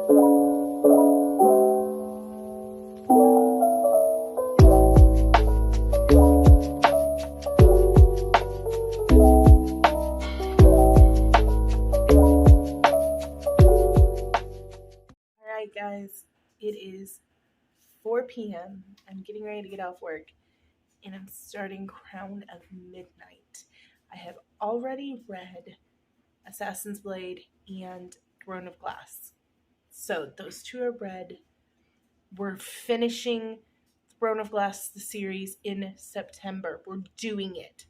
Alright guys, it is 4 p.m. I'm getting ready to get off work and I'm starting Crown of Midnight. I have already read Assassin's Blade and Throne of Glass. So those two are read. We're finishing Throne of Glass, the series, in September. We're doing it.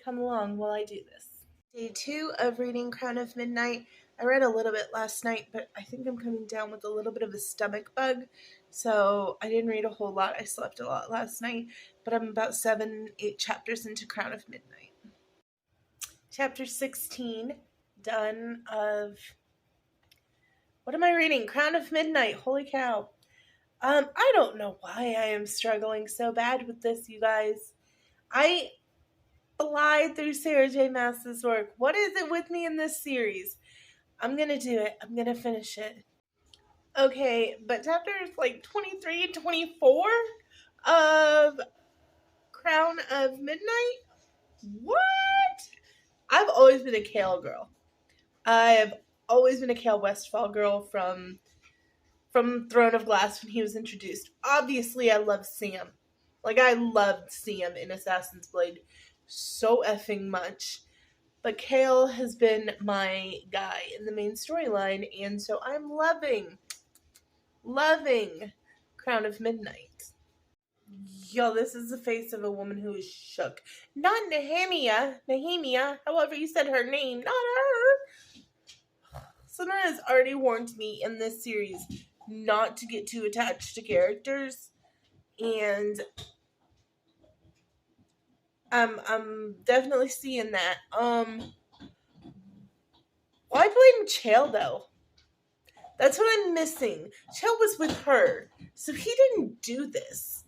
Come along while I do this. Day 2 of reading Crown of Midnight. I read a little bit last night, but I think I'm coming down with a little bit of a stomach bug, so I didn't read a whole lot. I slept a lot last night, but I'm about 7-8 chapters into Crown of Midnight. Chapter 16, done of... What am I reading? Crown of Midnight. Holy cow. I don't know why I am struggling so bad with this, you guys. I fly through Sarah J. Maas's work. What is it with me in this series? I'm gonna do it. I'm gonna finish it. Okay, but chapters like 23 and 24 of Crown of Midnight? What? I've always been a Kale girl. I've always been a Kale Westfall girl from Throne of Glass when he was introduced. Obviously, I love Sam. Like, I loved Sam in Assassin's Blade so effing much. But Kale has been my guy in the main storyline, and so I'm loving Crown of Midnight. Yo, this is the face of a woman who is shook. Not Nehemia, however you said her name, not her. Someone has already warned me in this series not to get too attached to characters, and I'm definitely seeing that. Why blame Chael though? That's what I'm missing. Chael was with her, so he didn't do this.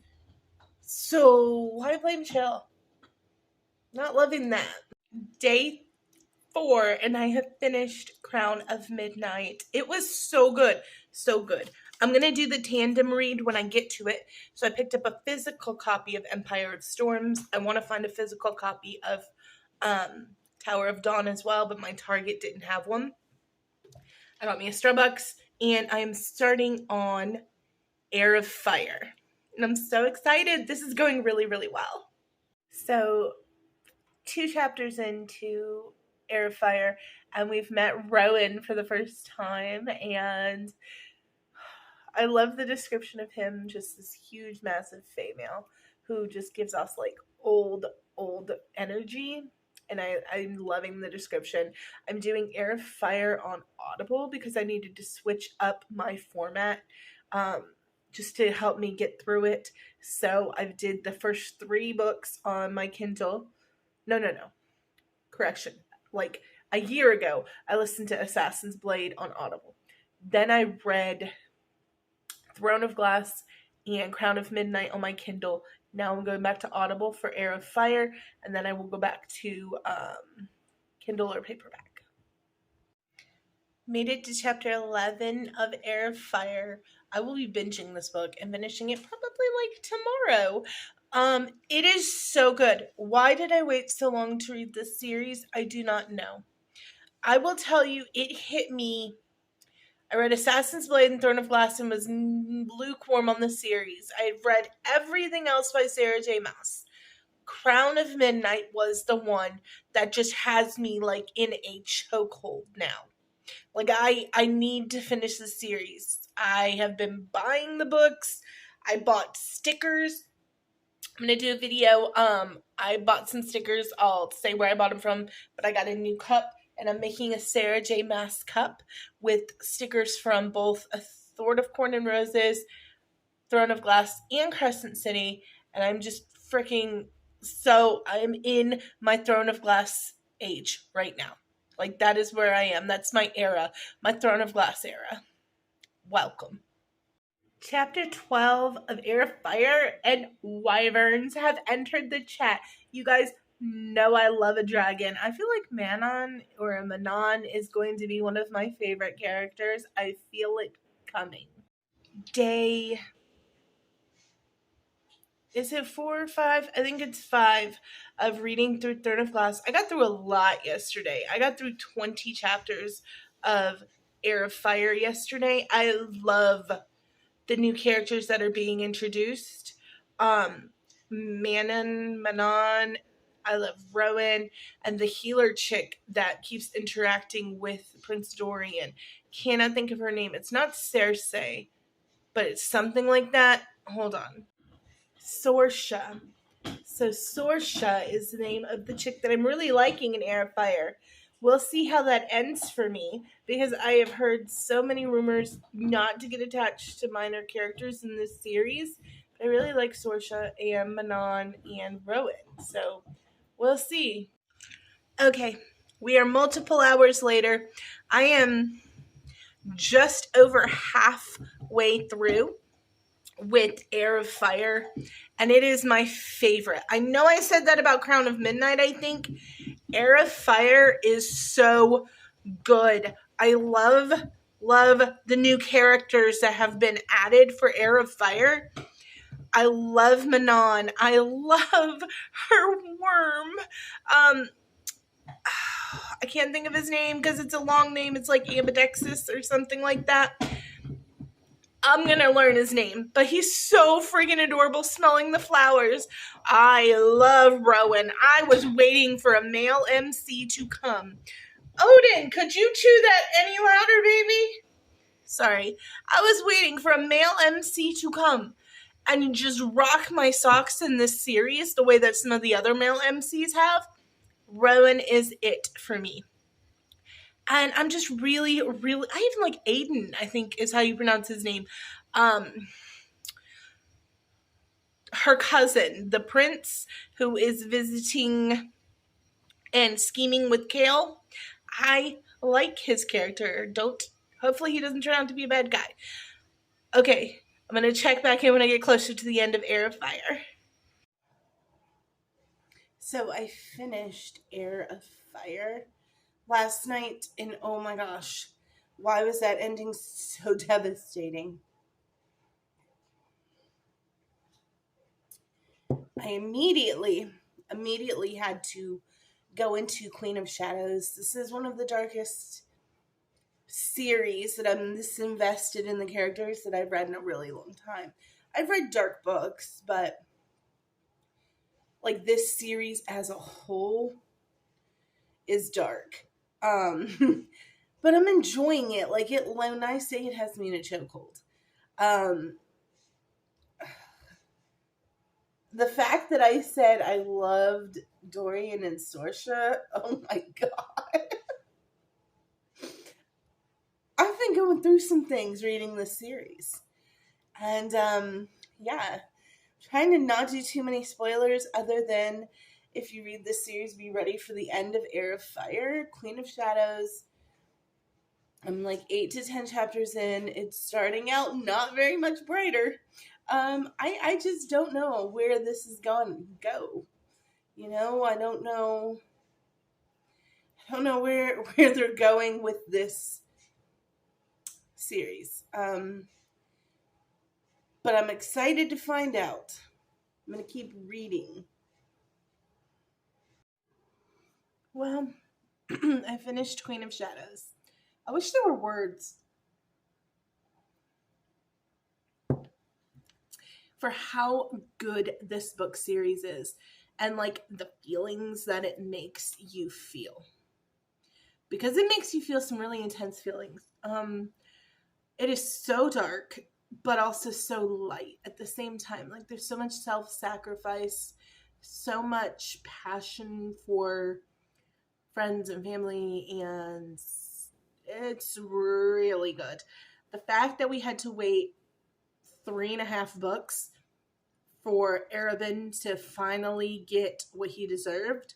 So why blame Chael? Not loving that. Day 4, and I have finished Crown of Midnight. It was so good. So good. I'm going to do the tandem read when I get to it. So I picked up a physical copy of Empire of Storms. I want to find a physical copy of Tower of Dawn as well, but my Target didn't have one. I got me a Starbucks, and I'm starting on Heir of Fire. And I'm so excited. This is going really, really well. So 2 chapters into Heir of Fire, and we've met Rowan for the first time, and I love the description of him, just this huge, massive female who just gives us like old energy, and I'm loving the description. I'm doing Heir of Fire on Audible because I needed to switch up my format just to help me get through it. So I did the first 3 books on my Kindle. No. Correction. Like a year ago, I listened to Assassin's Blade on Audible. Then I read Throne of Glass and Crown of Midnight on my Kindle. Now I'm going back to Audible for Heir of Fire, and then I will go back to Kindle or paperback. Made it to chapter 11 of Heir of Fire. I will be binging this book and finishing it probably like tomorrow. It is so good. Why did I wait so long to read this series? I do not know. I will tell you, it hit me. I read Assassin's Blade and Throne of Glass and was lukewarm on the series. I had read everything else by Sarah J. Maas. Crown of Midnight was the one that just has me like in a chokehold now. Like I need to finish the series. I have been buying the books. I bought stickers. I'm going to do a video. I bought some stickers. I'll say where I bought them from, but I got a new cup. And I'm making a Sarah J. Maas cup with stickers from both A Sword of Corn and Roses, Throne of Glass, and Crescent City. And I'm just freaking I'm in my Throne of Glass age right now. Like, that is where I am. That's my era. My Throne of Glass era. Welcome. Chapter 12 of Heir of Fire and Wyverns have entered the chat. You guys know I love a dragon. I feel like Manon is going to be one of my favorite characters. I feel it coming. Day, is it 4 or 5? I think it's 5 of reading through Throne of Glass. I got through a lot yesterday. I got through 20 chapters of Heir of Fire yesterday. I love the new characters that are being introduced. Manon, I love Rowan, and the healer chick that keeps interacting with Prince Dorian. Cannot think of her name. It's not Cersei, but it's something like that. Hold on. Sorsha. So Sorsha is the name of the chick that I'm really liking in Heir of Fire. We'll see how that ends for me, because I have heard so many rumors not to get attached to minor characters in this series. I really like Sorsha and Manon and Rowan, so we'll see. Okay, we are multiple hours later. I am just over halfway through with Heir of Fire, and it is my favorite. I know I said that about Crown of Midnight, I think. Heir of Fire is so good. I love the new characters that have been added for Heir of Fire. I love Manon. I love her worm. I can't think of his name because it's a long name. It's like Ambidextrous or something like that. I'm going to learn his name, but he's so friggin' adorable smelling the flowers. I love Rowan. I was waiting for a male MC to come. Odin, could you chew that any louder, baby? Sorry. I was waiting for a male MC to come and just rock my socks in this series the way that some of the other male MCs have. Rowan is it for me. And I'm just really, I even like Aiden, I think is how you pronounce his name. Her cousin, the prince who is visiting and scheming with Kale. I like his character. Hopefully he doesn't turn out to be a bad guy. Okay, I'm going to check back in when I get closer to the end of Heir of Fire. So I finished Heir of Fire last night, and oh my gosh, why was that ending so devastating? I immediately had to go into Queen of Shadows. This is one of the darkest series that I'm this invested in the characters that I've read in a really long time. I've read dark books, but like this series as a whole is dark. But I'm enjoying it. Like when I say it has me in a chokehold. The fact that I said I loved Dorian and Sorsha, oh my god. I've been going through some things reading this series. And yeah, trying to not do too many spoilers other than if you read this series, be ready for the end of Heir of Fire, Queen of Shadows. I'm like 8 to 10 chapters in. It's starting out not very much brighter. I just don't know where this is going to go. You know, I don't know where they're going with this series. But I'm excited to find out. I'm going to keep reading. Well, I finished Queen of Shadows. I wish there were words for how good this book series is and like the feelings that it makes you feel. Because it makes you feel some really intense feelings. It is so dark, but also so light at the same time. Like there's so much self-sacrifice, so much passion for friends and family, and it's really good. The fact that we had to wait 3.5 books for Arabin to finally get what he deserved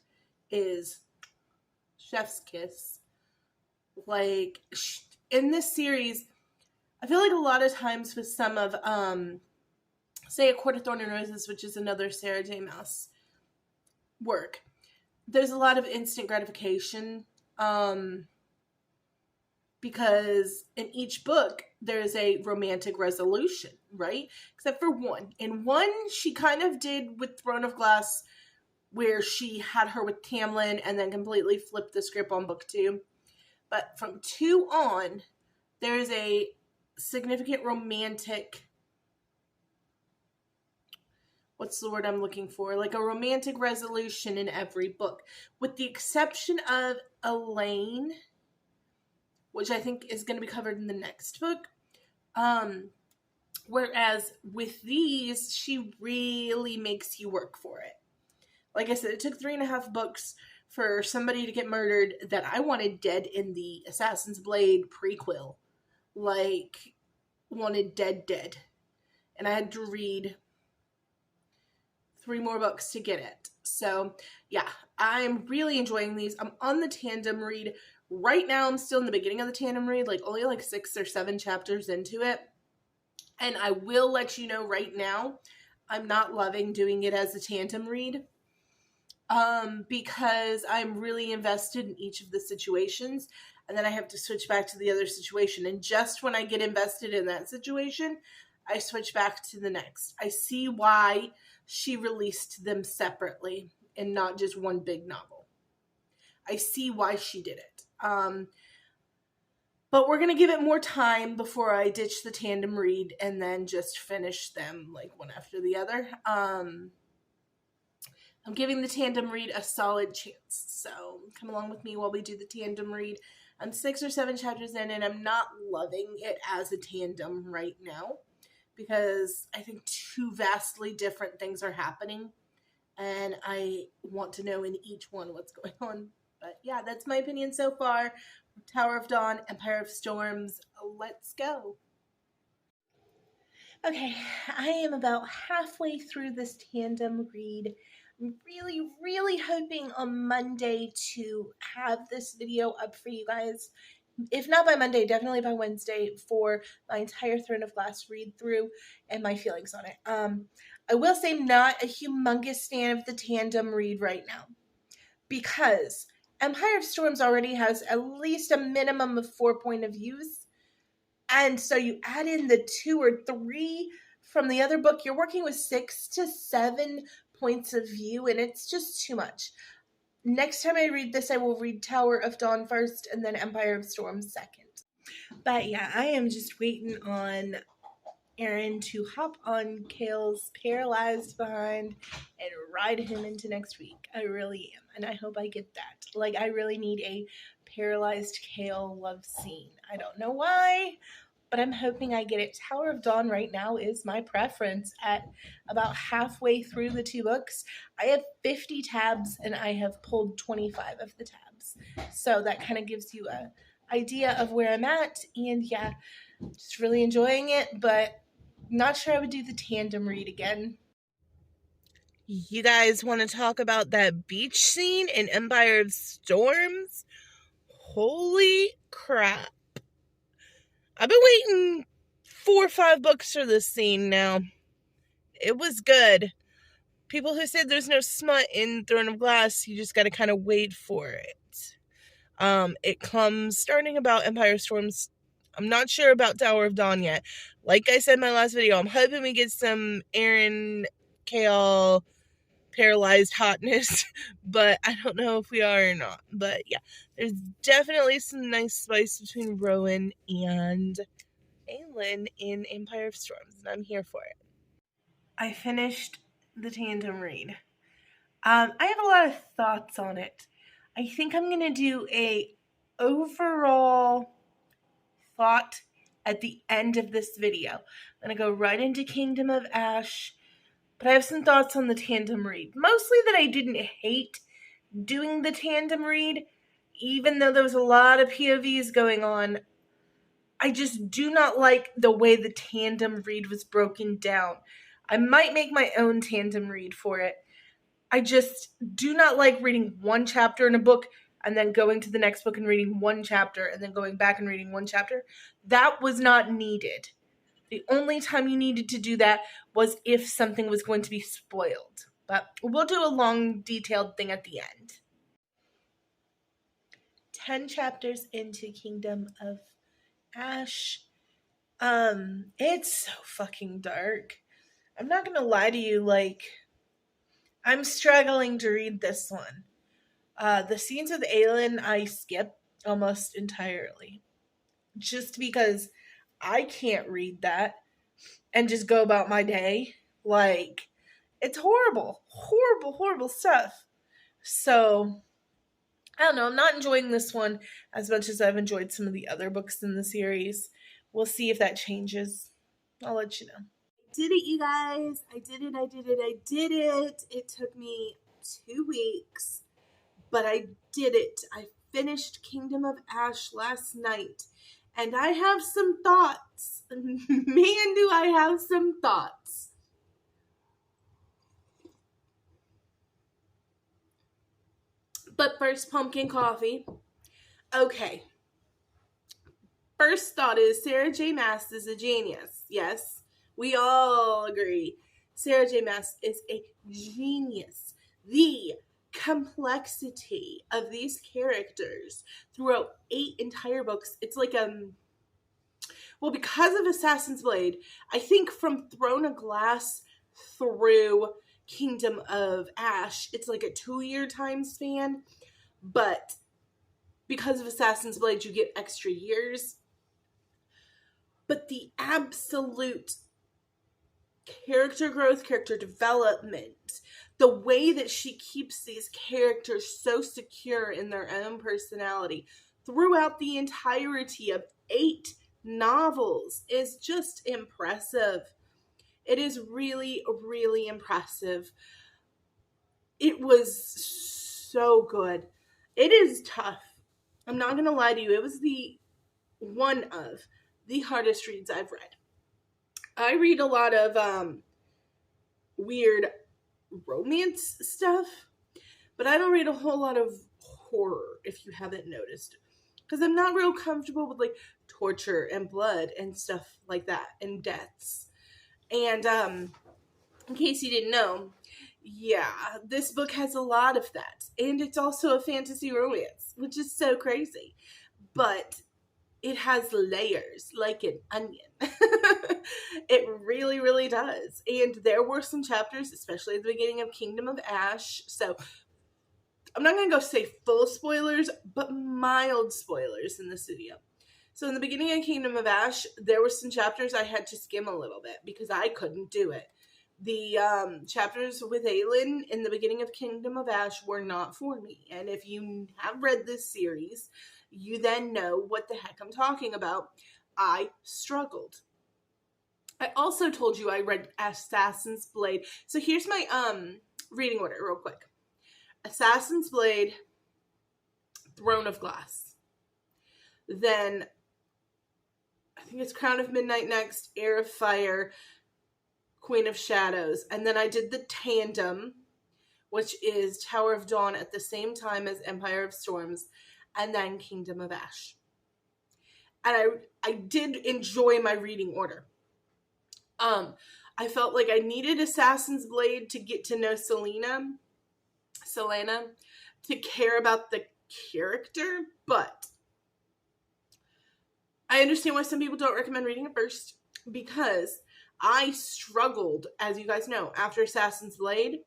is chef's kiss. Like, in this series, I feel like a lot of times with some of, say, A Court of Thorn and Roses, which is another Sarah J. Maas work, there's a lot of instant gratification, because in each book, there's a romantic resolution, right? Except for one. In one, she kind of did with Throne of Glass, where she had her with Tamlin and then completely flipped the script on book 2. But from 2 on, there's a significant romantic, what's the word I'm looking for? Like a romantic resolution in every book, with the exception of Elaine, which I think is going to be covered in the next book. Whereas with these, she really makes you work for it. Like I said, it took 3.5 books for somebody to get murdered that I wanted dead in the Assassin's Blade prequel. Like, wanted dead. And I had to read 3 more books to get it. So, yeah, I'm really enjoying these. I'm on the tandem read. Right now, I'm still in the beginning of the tandem read, like only like 6 or 7 chapters into it. And I will let you know right now, I'm not loving doing it as a tandem read. Because I'm really invested in each of the situations, and then I have to switch back to the other situation. And just when I get invested in that situation, I switch back to the next. I see why she released them separately and not just one big novel. I see why she did it. But we're going to give it more time before I ditch the tandem read and then just finish them like one after the other. I'm giving the tandem read a solid chance. So come along with me while we do the tandem read. I'm 6 or 7 chapters in, and I'm not loving it as a tandem right now because I think 2 vastly different things are happening, and I want to know in each one what's going on. But yeah, that's my opinion so far. Tower of Dawn, Empire of Storms, let's go. Okay, I am about halfway through this tandem read. I'm really, really hoping on Monday to have this video up for you guys. If not by Monday, definitely by Wednesday for my entire Throne of Glass read through and my feelings on it. I will say I'm not a humongous fan of the tandem read right now because Empire of Storms already has at least a minimum of 4 point of views. And so you add in the 2 or 3 from the other book, you're working with 6 to 7 points of view, and it's just too much. Next time I read this, I will read Tower of Dawn first and then Empire of Storms second. But yeah, I am just waiting on Aaron to hop on Kale's paralyzed behind and ride him into next week. I really am, and I hope I get that. Like, I really need a paralyzed Kale love scene. I don't know why, but I'm hoping I get it. Tower of Dawn right now is my preference. At about halfway through the 2 books, I have 50 tabs, and I have pulled 25 of the tabs. So that kind of gives you an idea of where I'm at, and yeah, just really enjoying it, but not sure I would do the tandem read again. You guys want to talk about that beach scene in Empire of Storms? Holy crap. I've been waiting 4 or 5 books for this scene now. It was good. People who said there's no smut in Throne of Glass, you just gotta kind of wait for it. It comes starting about Empire of Storms. I'm not sure about Tower of Dawn yet. Like I said in my last video, I'm hoping we get some Aaron, Kale, paralyzed hotness, but I don't know if we are or not. But yeah, there's definitely some nice spice between Rowan and Aelin in Empire of Storms, and I'm here for it. I finished the tandem read. I have a lot of thoughts on it. I think I'm going to do a overall thought at the end of this video. I'm going to go right into Kingdom of Ash, but I have some thoughts on the tandem read. Mostly that I didn't hate doing the tandem read, even though there was a lot of POVs going on. I just do not like the way the tandem read was broken down. I might make my own tandem read for it. I just do not like reading one chapter in a book and then going to the next book and reading one chapter and then going back and reading one chapter. That was not needed. The only time you needed to do that was if something was going to be spoiled. But we'll do a long, detailed thing at the end. 10 chapters into Kingdom of Ash. It's so fucking dark. I'm not gonna lie to you, like, I'm struggling to read this one. The scenes with Aelin I skip almost entirely. Just because I can't read that and just go about my day. Like, it's horrible. Horrible, horrible stuff. So, I don't know. I'm not enjoying this one as much as I've enjoyed some of the other books in the series. We'll see if that changes. I'll let you know. Did it, you guys. I did it. It took me 2 weeks, but I did it. I finished Kingdom of Ash last night, and I have some thoughts. Man, do I have some thoughts. But first, pumpkin coffee. Okay. First thought is Sarah J. Maas is a genius. Yes, we all agree. Sarah J. Maas is a genius. The complexity of these characters throughout 8 entire books. It's like well, because of Assassin's Blade, I think from Throne of Glass through Kingdom of Ash, it's like a 2-year time span. But because of Assassin's Blade, you get extra years. But the absolute character growth, character development, the way that she keeps these characters so secure in their own personality throughout the entirety of 8 novels is just impressive. It is really, really impressive. It was so good. It is tough. I'm not going to lie to you. It was one of the hardest reads I've read. I read a lot of weird romance stuff, but I don't read a whole lot of horror, if you haven't noticed. Because I'm not real comfortable with like torture and blood and stuff like that, and deaths. And in case you didn't know, yeah, this book has a lot of that. And it's also a fantasy romance, which is so crazy. But it has layers like an onion. It really, really does. And there were some chapters, especially at the beginning of Kingdom of Ash. So I'm not going to go say full spoilers, but mild spoilers in this video. So in the beginning of Kingdom of Ash, there were some chapters I had to skim a little bit because I couldn't do it. The chapters with Aelin in the beginning of Kingdom of Ash were not for me. And if you have read this series, you then know what the heck I'm talking about. I struggled. I also told you I read Assassin's Blade. So here's my reading order real quick. Assassin's Blade, Throne of Glass. Then I think it's Crown of Midnight next, Heir of Fire, Queen of Shadows. And then I did the tandem, which is Tower of Dawn at the same time as Empire of Storms, and then Kingdom of Ash. And I did enjoy my reading order. I felt like I needed Assassin's Blade to get to know Selena, to care about the character, but I understand why some people don't recommend reading it first, because I struggled, as you guys know, after Assassin's Blade,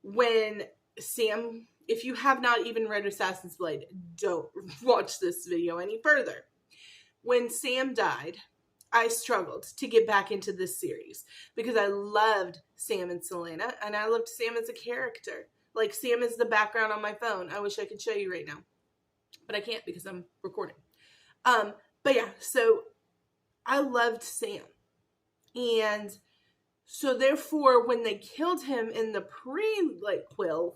when Sam, if you have not even read Assassin's Blade, don't watch this video any further. When Sam died, I struggled to get back into this series because I loved Sam and Selena, and I loved Sam as a character. Like, Sam is the background on my phone. I wish I could show you right now, but I can't because I'm recording. But yeah, so I loved Sam. And so therefore, when they killed him in the prequel,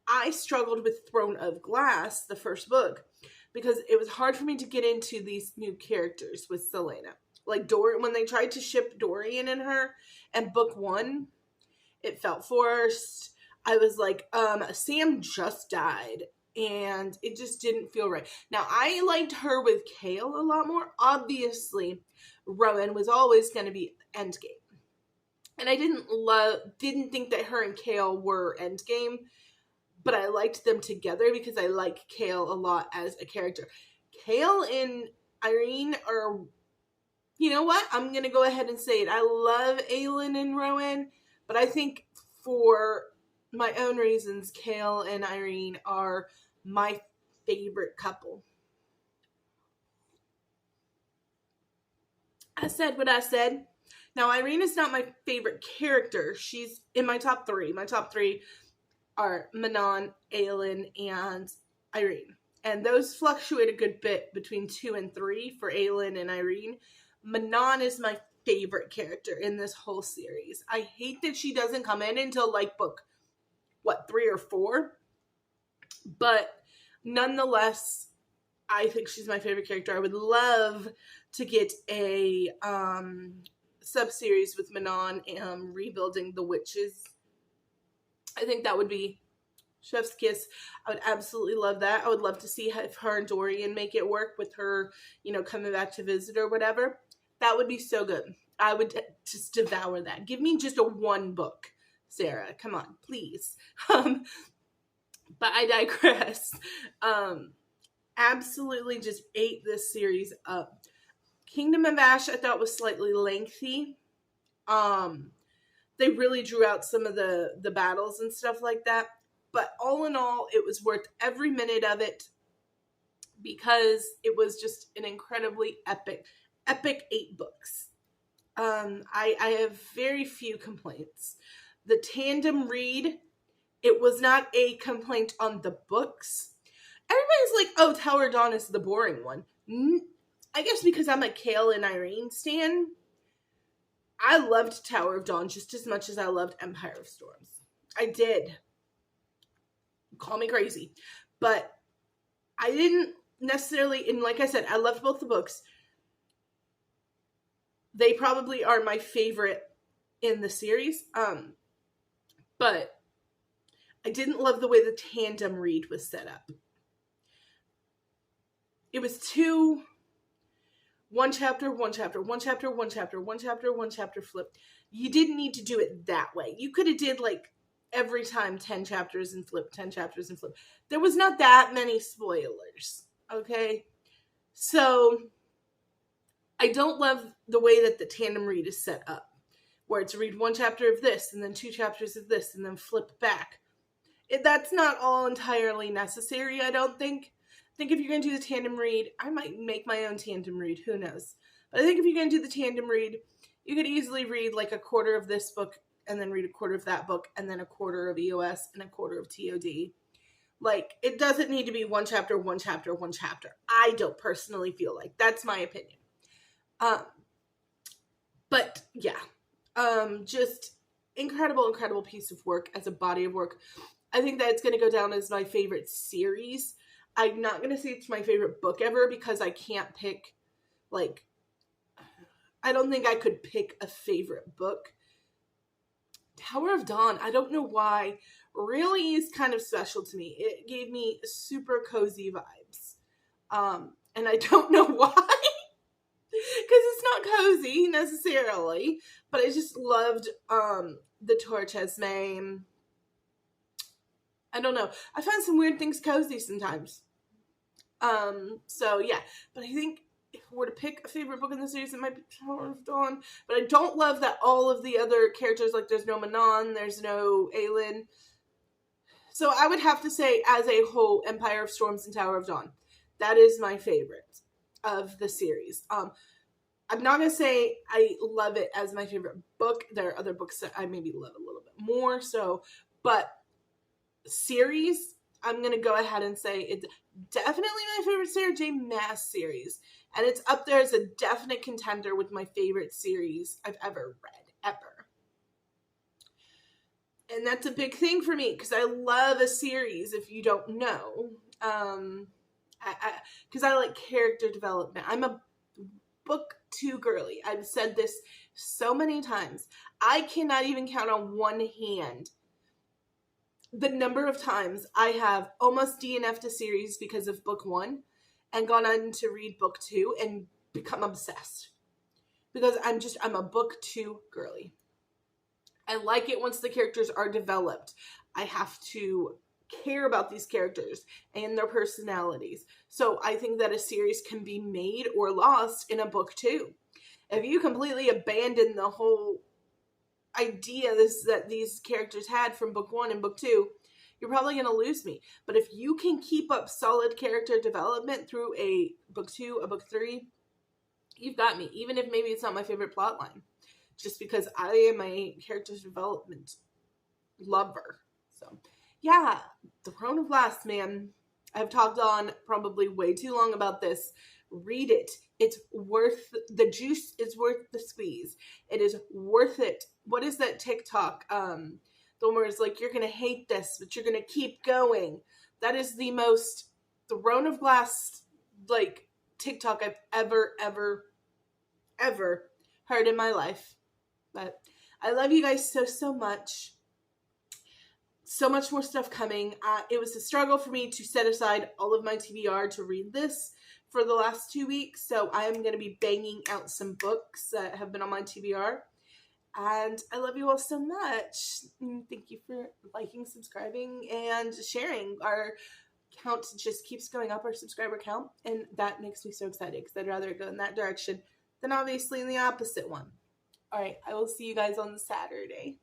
I struggled with Throne of Glass, the first book, because it was hard for me to get into these new characters with Selena. Like when they tried to ship Dorian and her in book 1, it felt forced. I was like, Sam just died, and it just didn't feel right. Now, I liked her with Kale a lot more. Obviously, Rowan was always going to be Endgame. And I didn't think that her and Kale were Endgame, but I liked them together because I like Kale a lot as a character. Kale and Irene are You know what? I'm going to go ahead and say it. I love Aelin and Rowan, but I think for my own reasons, Kale and Irene are my favorite couple. I said what I said. Now, Irene is not my favorite character. She's in my top three. My top three are Manon, Aelin, and Irene. And those fluctuate a good bit between 2 and 3 for Aelin and Irene. Manon is my favorite character in this whole series. I hate that she doesn't come in until like book, 3 or 4? But nonetheless, I think she's my favorite character. I would love to get a sub-series with Manon rebuilding the witches. I think that would be chef's kiss. I would absolutely love that. I would love to see if her and Dorian make it work with her, coming back to visit or whatever. That would be so good. I would just devour that. Give me just a 1 book, Sarah. Come on, please. But I digress. Absolutely just ate this series up. Kingdom of Ash I thought was slightly lengthy. They really drew out some of the battles and stuff like that. But all in all, it was worth every minute of it because it was just an incredibly epic 8 books. I have very few complaints. The tandem read, it was not a complaint on the books. Everybody's like, oh, Tower of Dawn is the boring one. I guess because I'm a Kale and Irene stan, I loved Tower of Dawn just as much as I loved Empire of Storms. I did. Call me crazy. But I didn't necessarily, and like I said, I loved both the books. They probably are my favorite in the series. But I didn't love the way the tandem read was set up. It was one chapter, one chapter, one chapter, one chapter, one chapter, one chapter flip. You didn't need to do it that way. You could have did like every time 10 chapters and flip, 10 chapters and flip. There was not that many spoilers, okay? So I don't love the way that the tandem read is set up, where it's read 1 chapter of this and then 2 chapters of this and then flip back. That's not all entirely necessary, I don't think. I think if you're going to do the tandem read, I might make my own tandem read, who knows. But I think if you're going to do the tandem read, you could easily read like a quarter of this book and then read a quarter of that book and then a quarter of EOS and a quarter of TOD. Like, it doesn't need to be 1 chapter, 1 chapter, 1 chapter. I don't personally feel like. That's my opinion. But yeah, just incredible piece of work as a body of work. I think that it's going to go down as my favorite series. I'm not going to say it's my favorite book ever because I can't pick, like, I don't think I could pick a favorite book. Tower of Dawn, I don't know why, really is kind of special to me. It gave me super cozy vibes. And I don't know why, because it's not cozy necessarily, but I just loved the Torch Esme. I don't know. I find some weird things cozy sometimes. So yeah, but I think if I were to pick a favorite book in the series, it might be Tower of Dawn. But I don't love that all of the other characters, like there's no Manon, there's no Aelin. So I would have to say, as a whole, Empire of Storms and Tower of Dawn. That is my favorite of the series. I'm not going to say I love it as my favorite book. There are other books that I maybe love a little bit more, but series, I'm going to go ahead and say it's definitely my favorite Sarah J. Maas series. And it's up there as a definite contender with my favorite series I've ever read, ever. And that's a big thing for me because I love a series, if you don't know. Because I like character development. I'm a book too girly. I've said this so many times. I cannot even count on one hand the number of times I have almost DNF'd a series because of book 1 and gone on to read book 2 and become obsessed. Because I'm a book 2 girly. I like it once the characters are developed. I have to care about these characters and their personalities. So I think that a series can be made or lost in a book 2. If you completely abandon the whole idea that these characters had from book 1 and book 2, you're probably going to lose me. But if you can keep up solid character development through a book 2, a book 3, you've got me. Even if maybe it's not my favorite plot line, just because I am a character development lover. So, yeah, Throne of Glass, man. I've talked on probably way too long about this. Read it. It's worth the juice is worth the squeeze. It is worth it. What is that TikTok? The one where it's like, you're gonna hate this, but you're gonna keep going. That is the most Throne of Glass like TikTok I've ever heard in my life. But I love you guys so much. So much more stuff coming. It was a struggle for me to set aside all of my TBR to read this for the last 2 weeks. So I am going to be banging out some books that have been on my TBR. And I love you all so much. Thank you for liking, subscribing, and sharing. Our count just keeps going up, our subscriber count. And that makes me so excited because I'd rather it go in that direction than obviously in the opposite one. All right, I will see you guys on Saturday.